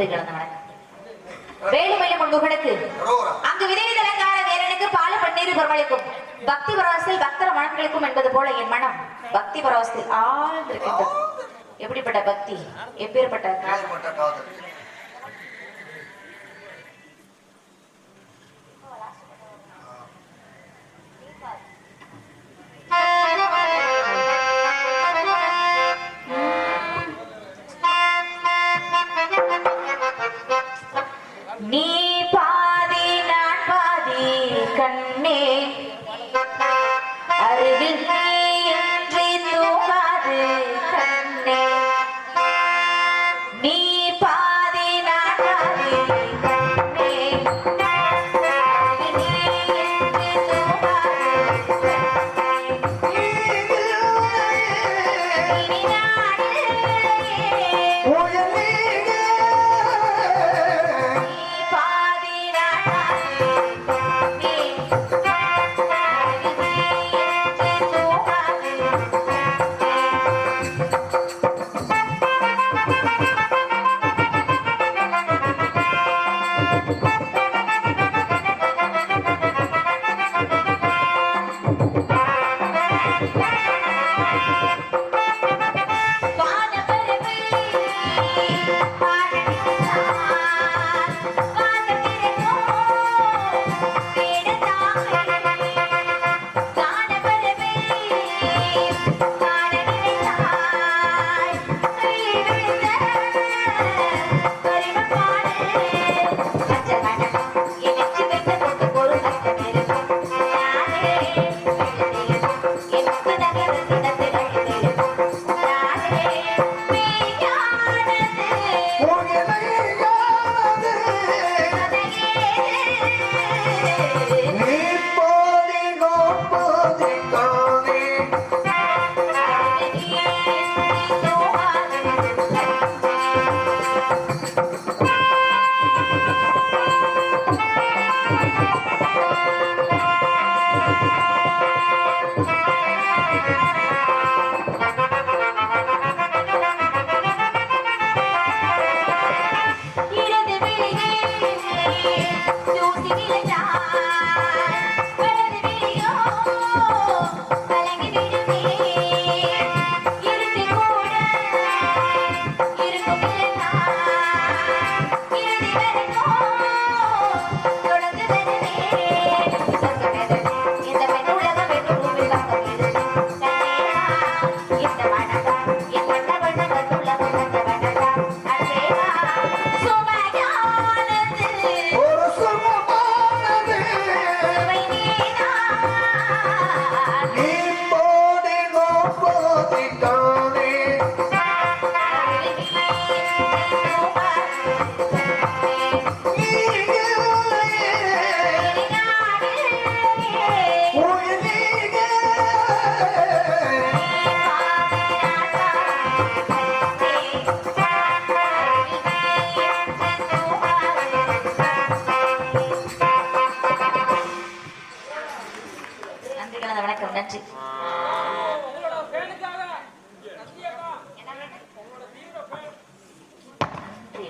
நன்றி கலந்த வணக்கம். வேலுமயிலும் முன்முகனுக்கு அங்கு விதைவி தலங்கார வேலனுக்கு பால பன்னீர் பெருமளிக்கும் பக்தி பரவசத்தில் பக்தர மனங்களுக்கும் என்பது போல என் மனம் பக்தி பரவசத்தில் ஆழ்ந்திருக்கின்றது. எப்படிப்பட்ட பக்தி, எப்பேற்பட்ட காதல். நீ பாதி நான் பாதி கண்ணே அருகில் நீ என்று தூங்காது கண்ணே. நீ பாதி நான் பாதி கண்ணே அருகில் நீ என்று தூங்காது கண்ணே. இனி நானே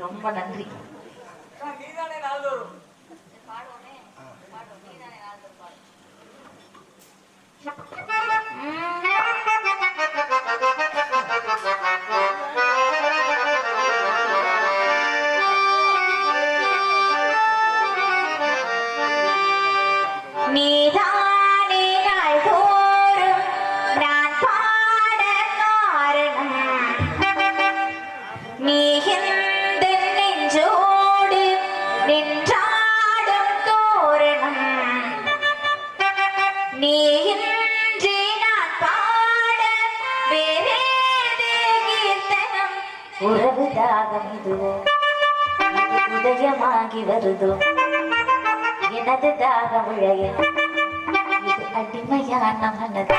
ரொம்ப நன்றி. உறவு தாகம் இதுவோ உதயமாகி வருதோ எனது தாகம் உழைய இது அடிமையான மனது.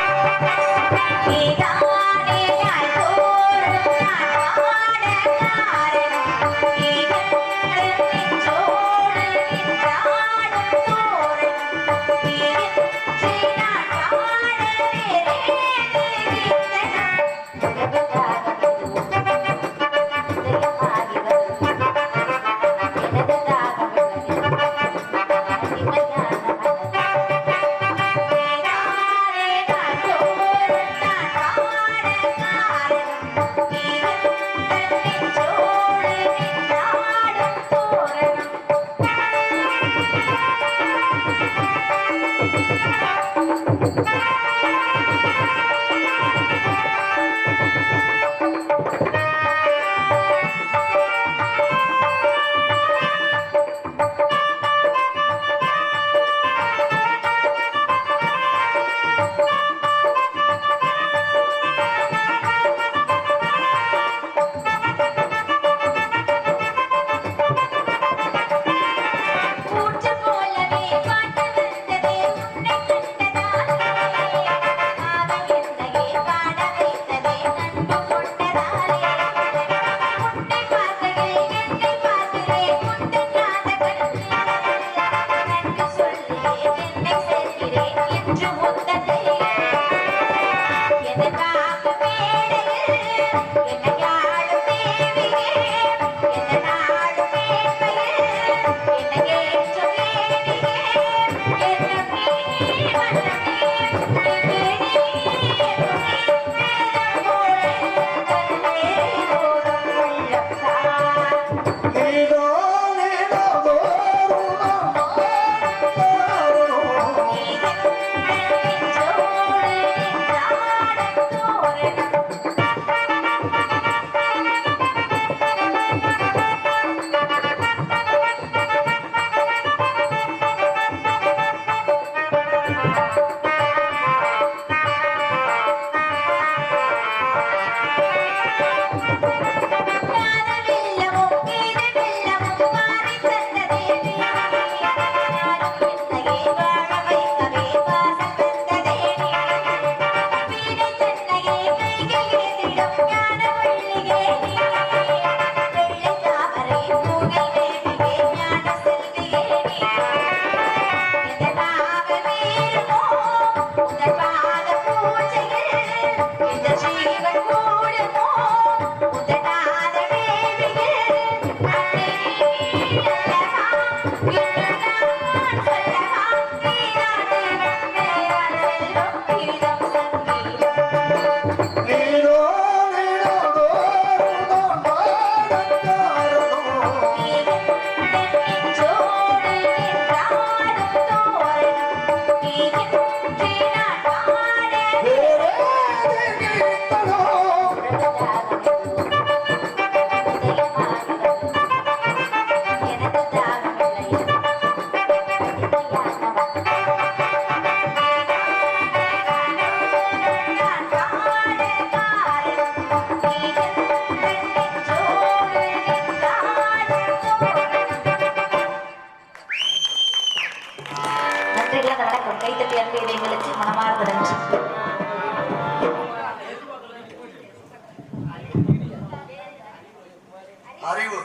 அறிவு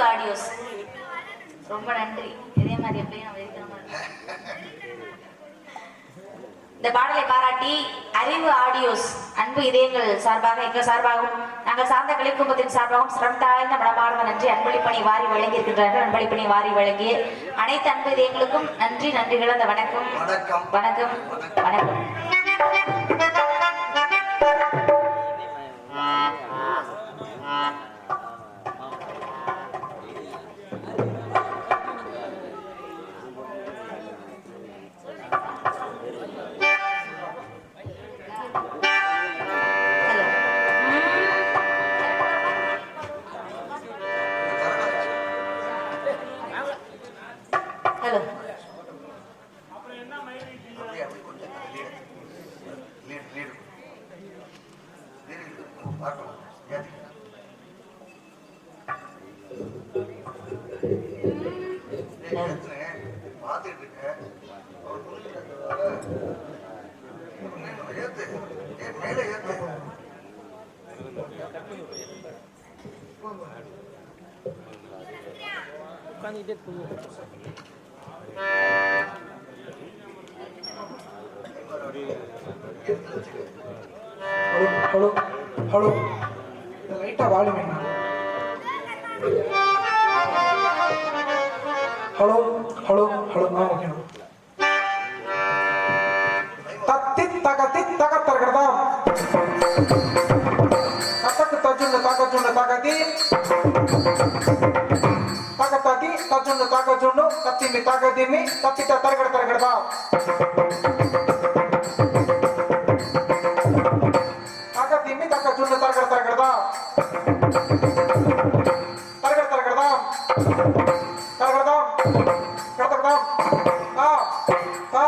ஆடியோஸ். ரொம்ப நன்றி. இதே மாதிரி எப்பயும் நம்ம இருக்கணும். இந்த பாடலை பாராட்டி அறிவு ஆடியோஸ் அன்பு இதயங்கள் சார்பாக எங்கள் சார்பாகவும் நாங்கள் சார்ந்த கலை குடும்பத்தின் சார்பாகவும் சிரம் தாழ்ந்த மனமார்ந்த நன்றி அன்பளிப்பணி வாரி வழங்கி இருக்கின்றார்கள். அன்பளிப்பணி வாரி வழங்கிய அனைத்து அன்பு இதயங்களுக்கும் நன்றி நன்றிகள். அந்த வணக்கம் வணக்கம் வணக்கம். ஹலோ ஹலோ ஹலோ லைட்டா வால்யூம் என்ன? Hello hello hello okay. தத்தி தகத்தி தகத்தர்கடா தத்தக்கு தஜுண்டு தாகஜுண்டு தாகதி தாகத்தாதி தஜுண்டு தாகஜுண்டு தத்திமி தாகதிமி தத்திட்ட தரகட தரகடா தாகதிமி தாகஜுண்டு தரகட தரகடா தரகட தரகடா தரகடா கரகடா ஆ ஆ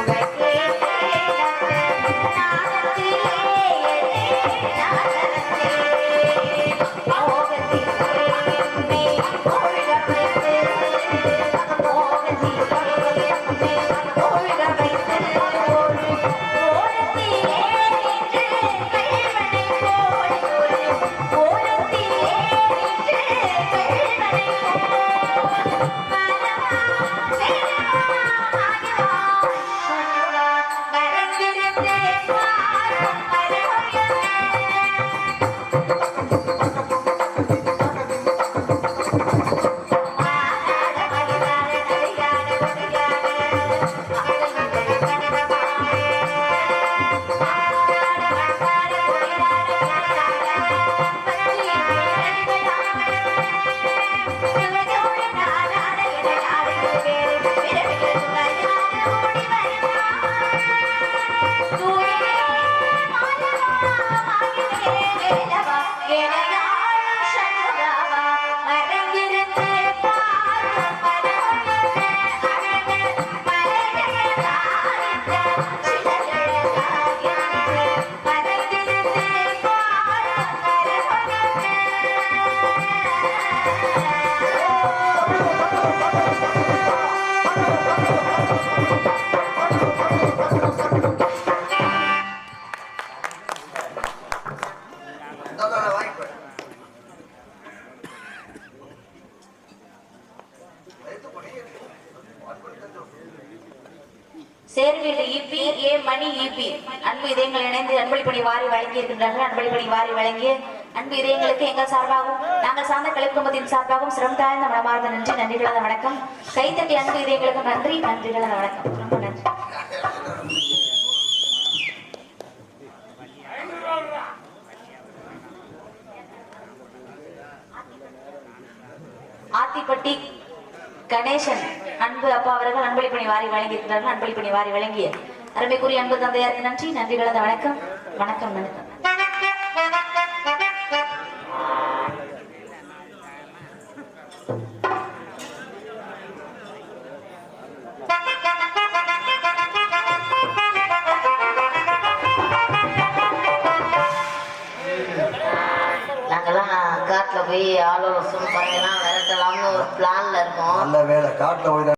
Thank you. சேர்வீடு ஈபி ஏ மணி ஈபி அன்பு இதயங்கள் இணைந்து அன்பளிப்பணி வாரி வழங்கி இருக்கின்றார்கள். அன்பளிப்பணி வாரி வழங்கிய அன்பு இதயங்களுக்கு எங்கள் சார்பாகவும் நாங்கள் சார்ந்த கலை குடும்பத்தின் சார்பாகவும் சிரம் தாழ்ந்த மனமார்ந்த நன்றி, நன்றி கலந்த வணக்கம். கைத்தட்டி அன்பு இதயங்களுக்கு நன்றி, நன்றி கலந்த வணக்கம். ரொம்ப நன்றி. ஆத்திப்பட்டி கணேசன் அன்பு அப்பா அவர்கள் அன்பளிப்பணி வாரி வழங்கியிருக்கிறார்கள். அன்பளிப்பணி வாரி வழங்கிய அருமைக்குரிய அன்பு தந்தையாருக்கு நன்றி, நன்றி கலந்த வணக்கம். வணக்கம் வணக்கம். நாங்கெல்லாம் காட்டுல போய் ஆளோட சொல்லி பார்த்தீங்கன்னா விரட்டலாம்னு ஒரு பிளான்ல இருக்கோம். நல்ல வேலை காட்டுல போய்